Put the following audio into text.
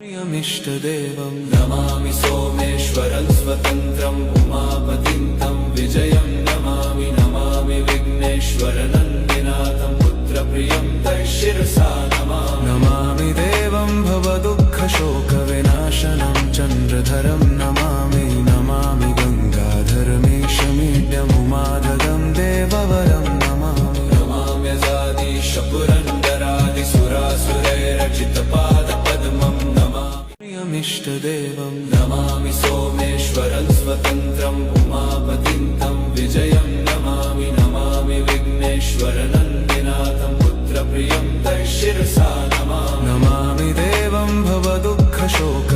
प्रियमिष्टदेवं नमामि सोमेश्वरं स्वतन्त्रम् उमापतिं तं विजयं नमामि नमामि विघ्नेश्वरनन्दिनाथं पुत्रप्रियं तैशिरसा नमामि देवं भवदुःखशोकविनाशनं चन्द्रधरं नमामि नमामि गङ्गाधरमीशमीड्यमुमाधगं देववरं नमामि नमाम्यजादिशपुरन्दरादिसुरासुरैरचितपादपद्मं प्रियमिष्टदेवं नमामि सोमेश्वरं स्वतन्त्रम् उमापतिं तं विजयं नमामि नमामि विघ्नेश्वरनन्दिनाथं पुत्रप्रियं तैशिरसा नमामि देवं भवदुःखशोक